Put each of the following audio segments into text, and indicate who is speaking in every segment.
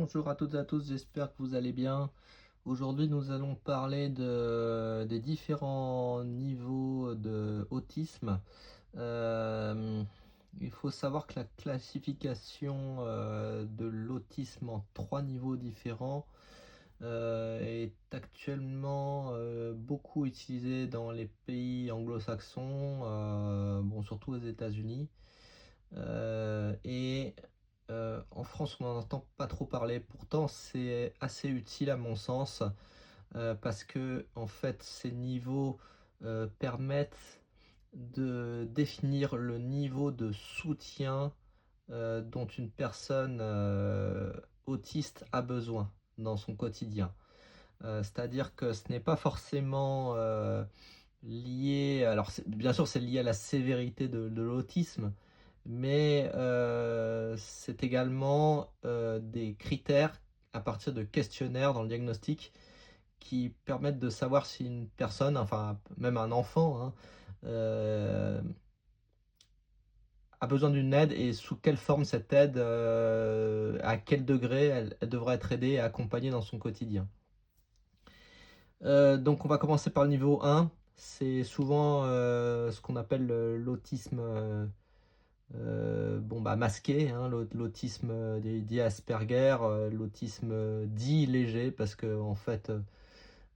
Speaker 1: Bonjour à toutes et à tous, j'espère que vous allez bien. Aujourd'hui, nous allons parler des différents niveaux de autisme. Euh, il faut savoir que la classification de l'autisme en trois niveaux différents est actuellement beaucoup utilisée dans les pays anglo-saxons, bon, surtout aux États-Unis. Et en France, on n'en entend pas trop parler. Pourtant, c'est assez utile à mon sens, parce que en fait, ces niveaux permettent de définir le niveau de soutien dont une personne autiste a besoin dans son quotidien. C'est-à-dire que ce n'est pas forcément lié. Alors, bien sûr, c'est lié à la sévérité de l'autisme, mais c'est également des critères à partir de questionnaires dans le diagnostic qui permettent de savoir si une personne, enfin même un enfant, hein, euh, a besoin d'une aide et sous quelle forme cette aide, à quel degré elle devra être aidée et accompagnée dans son quotidien. Donc on va commencer par le niveau 1. C'est souvent ce qu'on appelle l'autisme bon, bah, masqué, hein, l'autisme dit Asperger, l'autisme dit léger, parce que en fait,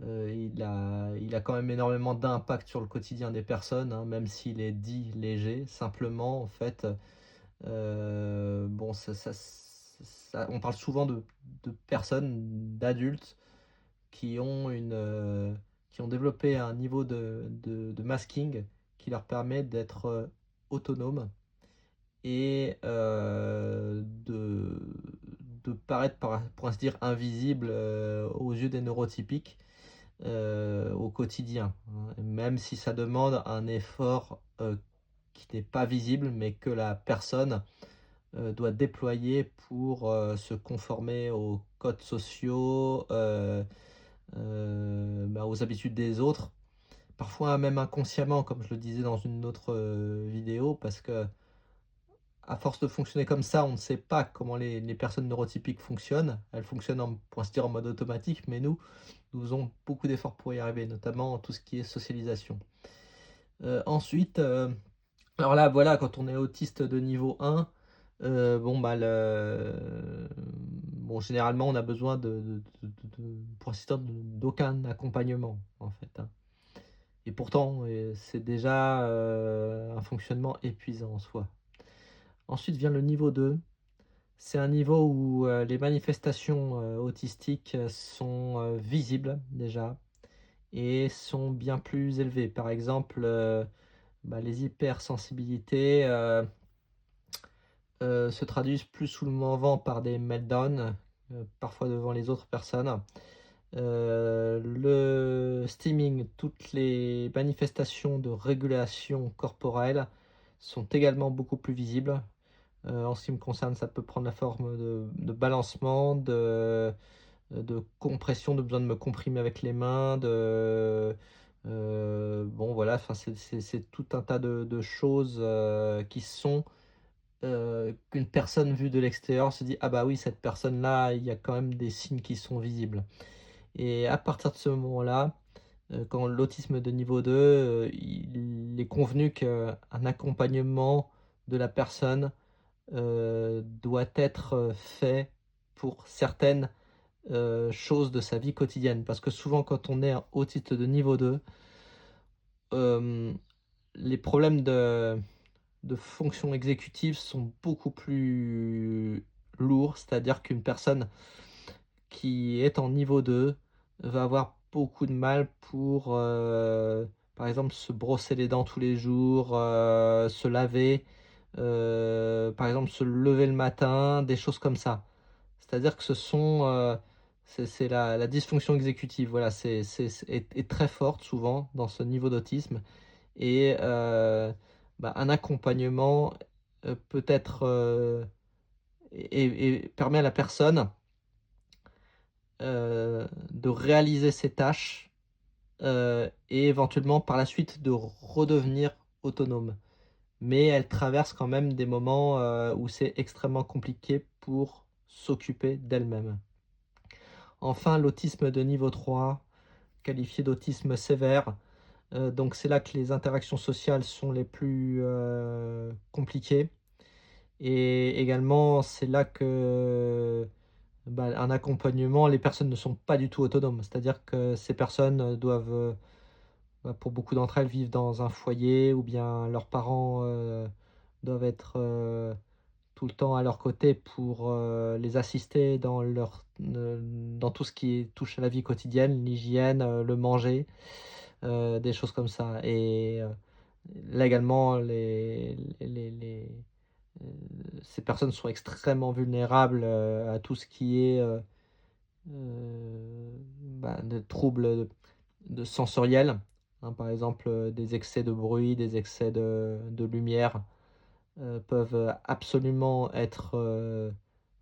Speaker 1: il a quand même énormément d'impact sur le quotidien des personnes, hein, même s'il est dit léger. Simplement, en fait, bon, on parle souvent de personnes, d'adultes, qui ont qui ont développé un niveau de masking qui leur permet d'être autonomes et de paraître, pour ainsi dire, invisible aux yeux des neurotypiques au quotidien, hein. Même si ça demande un effort qui n'est pas visible, mais que la personne doit déployer pour se conformer aux codes sociaux, bah, aux habitudes des autres, parfois même inconsciemment, comme je le disais dans une autre vidéo, parce que à force de fonctionner comme ça, on ne sait pas comment les personnes neurotypiques fonctionnent. Elles fonctionnent, pour ainsi dire, en mode automatique, mais nous faisons beaucoup d'efforts pour y arriver, notamment tout ce qui est socialisation. Ensuite, alors là, voilà, quand on est autiste de niveau 1, bon, bah, bon, généralement, on a besoin pour ainsi dire, d'aucun accompagnement, en fait, hein. Et pourtant, c'est déjà un fonctionnement épuisant en soi. Ensuite vient le niveau 2. C'est un niveau où les manifestations autistiques sont visibles déjà et sont bien plus élevées. Par exemple, bah, les hypersensibilités se traduisent plus souvent par des meltdowns, parfois devant les autres personnes. Le stimming, toutes les manifestations de régulation corporelle sont également beaucoup plus visibles. En ce qui me concerne, ça peut prendre la forme de balancement, de compression, de besoin de me comprimer avec les mains, bon voilà, enfin c'est tout un tas de choses qui sont qu'une personne vue de l'extérieur se dit: «Ah bah oui, cette personne-là, il y a quand même des signes qui sont visibles». Et à partir de ce moment-là, quand l'autisme de niveau 2, il est convenu qu'un accompagnement de la personne doit être fait pour certaines choses de sa vie quotidienne. Parce que souvent, quand on est un autiste de niveau 2, hem, les problèmes de fonction exécutive sont beaucoup plus lourds. C'est-à-dire qu'une personne qui est en niveau 2 va avoir beaucoup de mal pour, par exemple, se brosser les dents tous les jours, se laver, par exemple, se lever le matin, des choses comme ça. C'est-à-dire que ce sont, c'est la dysfonction exécutive, voilà, est très forte souvent dans ce niveau d'autisme et bah, un accompagnement, peut être, et permet à la personne de réaliser ses tâches, et éventuellement par la suite de redevenir autonome. Mais elle traverse quand même des moments, où c'est extrêmement compliqué pour s'occuper d'elle-même. Enfin, l'autisme de niveau 3, qualifié d'autisme sévère, donc c'est là que les interactions sociales sont les plus, compliquées, et également c'est là que, bah, un accompagnement, les personnes ne sont pas du tout autonomes. C'est-à-dire que ces personnes, doivent, bah, pour beaucoup d'entre elles, vivent dans un foyer, ou bien leurs parents, doivent être, tout le temps à leur côté pour, les assister dans tout ce qui touche à la vie quotidienne, l'hygiène, le manger, des choses comme ça, et là également heu, ces personnes sont extrêmement vulnérables, à tout ce qui est, bah, de troubles de sensoriels, hein. Par exemple, des excès de bruit, des excès de lumière, peuvent, absolument être,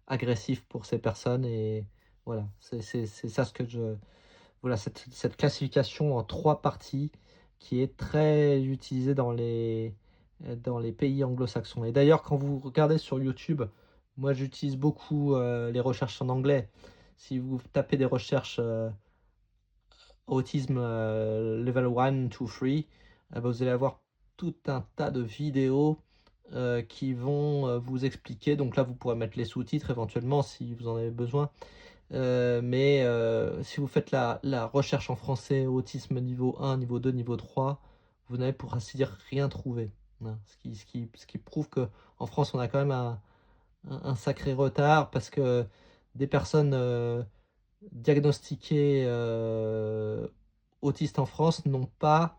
Speaker 1: agressifs pour ces personnes, et voilà, c'est ça ce que je voilà, cette classification en 3 parties qui est très utilisée dans les pays anglo-saxons, et d'ailleurs quand vous regardez sur YouTube, moi j'utilise beaucoup, les recherches en anglais. Si vous tapez des recherches, autisme, level 1, 2, 3, bah, vous allez avoir tout un tas de vidéos, qui vont, vous expliquer, donc là vous pourrez mettre les sous-titres éventuellement si vous en avez besoin. Mais si vous faites la recherche en français, autisme niveau 1, niveau 2, niveau 3, vous n'allez pour ainsi dire rien trouver, hein. Ce qui prouve qu'en France, on a quand même un sacré retard, parce que des personnes, diagnostiquées, autistes en France n'ont pas,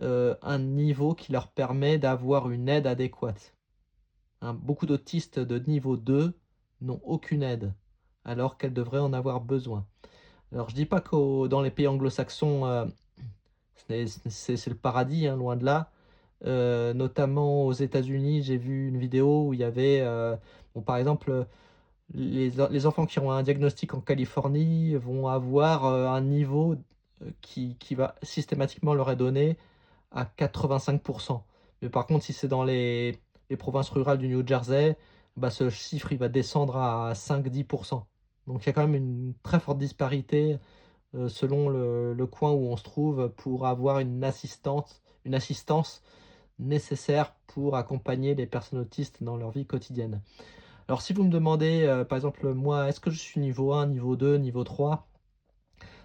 Speaker 1: un niveau qui leur permet d'avoir une aide adéquate, hein. Beaucoup d'autistes de niveau 2 n'ont aucune aide, alors qu'elles devraient en avoir besoin. Alors je dis pas qu'au dans les pays anglo-saxons, c'est le paradis, hein, loin de là. Notamment aux États-Unis, j'ai vu une vidéo où il y avait, bon, par exemple, les enfants qui ont un diagnostic en Californie vont avoir, un niveau, qui va systématiquement leur être donné à 85. Mais par contre, si c'est dans les provinces rurales du New Jersey, bah, ce chiffre, il va descendre à 5-10. Donc il y a quand même une très forte disparité, selon le coin où on se trouve, pour avoir une assistance nécessaire pour accompagner les personnes autistes dans leur vie quotidienne. Alors si vous me demandez, par exemple, moi, est-ce que je suis niveau 1, niveau 2, niveau 3?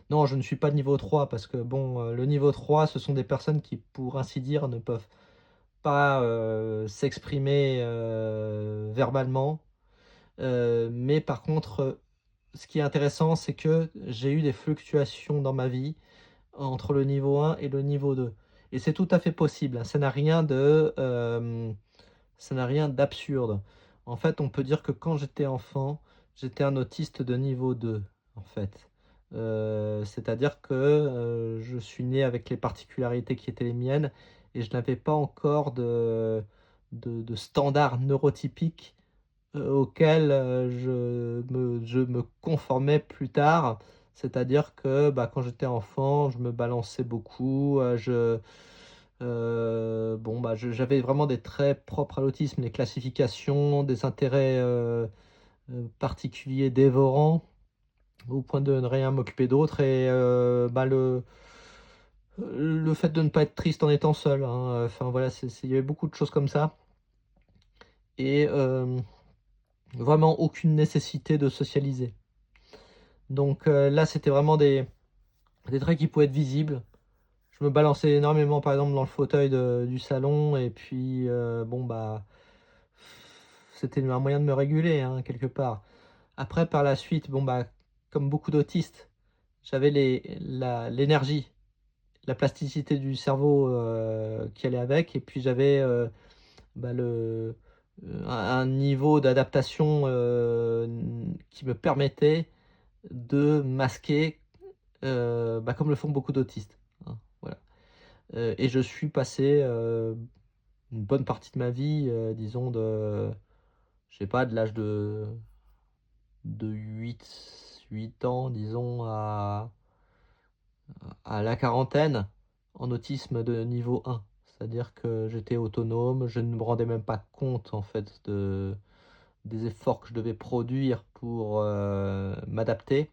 Speaker 1: Non, je ne suis pas de niveau 3, parce que bon, le niveau 3, ce sont des personnes qui, pour ainsi dire, ne peuvent pas, s'exprimer, verbalement, mais par contre, ce qui est intéressant, c'est que j'ai eu des fluctuations dans ma vie entre le niveau 1 et le niveau 2, et c'est tout à fait possible, hein. Ça n'a rien d'absurde. En fait, on peut dire que quand j'étais enfant, j'étais un autiste de niveau 2, en fait. C'est-à-dire que, je suis né avec les particularités qui étaient les miennes, et je n'avais pas encore de standard neurotypique, auquel, je me conformais plus tard. C'est-à-dire que, bah, quand j'étais enfant, je me balançais beaucoup, bon, bah, j'avais vraiment des traits propres à l'autisme, les classifications, des intérêts, particuliers dévorants, au point de ne rien m'occuper d'autre, et bah, le fait de ne pas être triste en étant seul, hein, enfin voilà, il y avait beaucoup de choses comme ça, et vraiment aucune nécessité de socialiser. Donc là, c'était vraiment des traits qui pouvaient être visibles. Je me balançais énormément, par exemple, dans le fauteuil du salon, et puis, bon, bah, c'était un moyen de me réguler, hein, quelque part. Après, par la suite, bon, bah, comme beaucoup d'autistes, j'avais l'énergie, la plasticité du cerveau, qui allait avec, et puis j'avais, bah, un niveau d'adaptation, qui me permettait de masquer, bah, comme le font beaucoup d'autistes, hein, voilà. Et je suis passé, une bonne partie de ma vie, disons je sais pas, de l'âge de 8 ans, disons, à la quarantaine, en autisme de niveau 1. C'est-à-dire que j'étais autonome, je ne me rendais même pas compte, en fait, des efforts que je devais produire pour, m'adapter.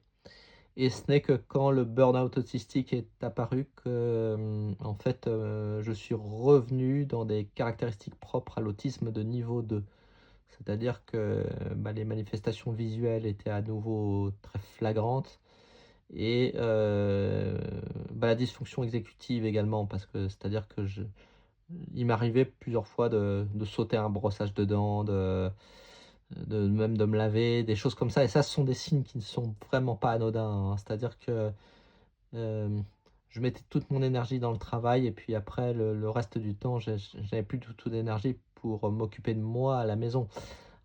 Speaker 1: Et ce n'est que quand le burn-out autistique est apparu que, en fait, je suis revenu dans des caractéristiques propres à l'autisme de niveau 2. C'est-à-dire que, bah, les manifestations visuelles étaient à nouveau très flagrantes et bah, la dysfonction exécutive également parce que c'est-à-dire que il m'arrivait plusieurs fois de sauter un brossage de dents, de même de me laver, des choses comme ça et ça, ce sont des signes qui ne sont vraiment pas anodins, hein. C'est-à-dire que, hem, je mettais toute mon énergie dans le travail et puis après le reste du temps, j'avais plus du tout d'énergie pour m'occuper de moi à la maison.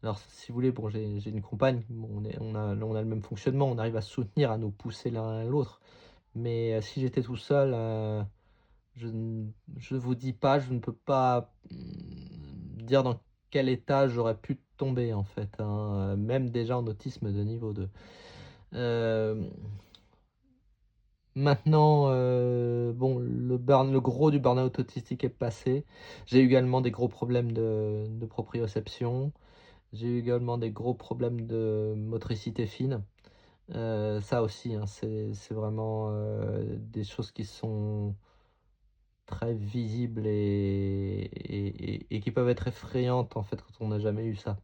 Speaker 1: Alors si vous voulez, bon, j'ai une compagne, bon, on a le même fonctionnement, on arrive à se soutenir, à nous pousser l'un l'autre. Mais, si j'étais tout seul, je ne vous dis pas, je ne peux pas, dire dans quel état j'aurais pu tomber en fait, hein, même déjà en autisme de niveau 2. Hem, Maintenant, bon, le gros du burn-out autistique est passé. J'ai eu également des gros problèmes de proprioception. J'ai eu également des gros problèmes de motricité fine. Ça aussi, hein, c'est vraiment, des choses qui sont très visibles et qui peuvent être effrayantes, en fait, quand on n'a jamais eu ça.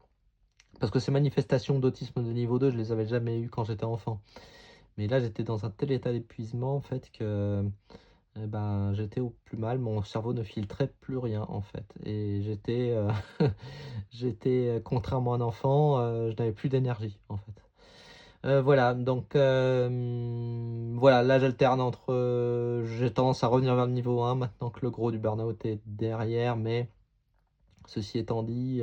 Speaker 1: Parce que ces manifestations d'autisme de niveau 2, je les avais jamais eues quand j'étais enfant. Mais là, j'étais dans un tel état d'épuisement, en fait, que, ben, j'étais au plus mal. Mon cerveau ne filtrait plus rien, en fait et j'étais, contrairement à un enfant, je n'avais plus d'énergie, en fait. Voilà, donc voilà, là j'alterne entre, j'ai tendance à revenir vers le niveau 1 maintenant que le gros du burn-out est derrière, mais ceci étant dit,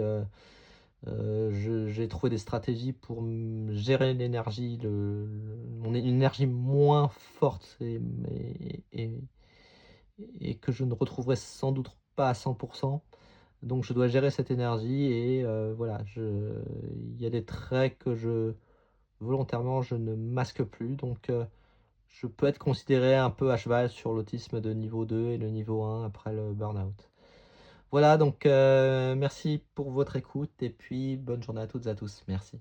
Speaker 1: j'ai trouvé des stratégies pour, gérer l'énergie, mon énergie moins forte et que je ne retrouverai sans doute pas à 100. Donc je dois gérer cette énergie et voilà, il y a des traits que volontairement, je ne masque plus, donc je peux être considéré un peu à cheval sur l'autisme de niveau 2 et le niveau 1 après le burn-out. Voilà, donc merci pour votre écoute et puis bonne journée à toutes et à tous. Merci.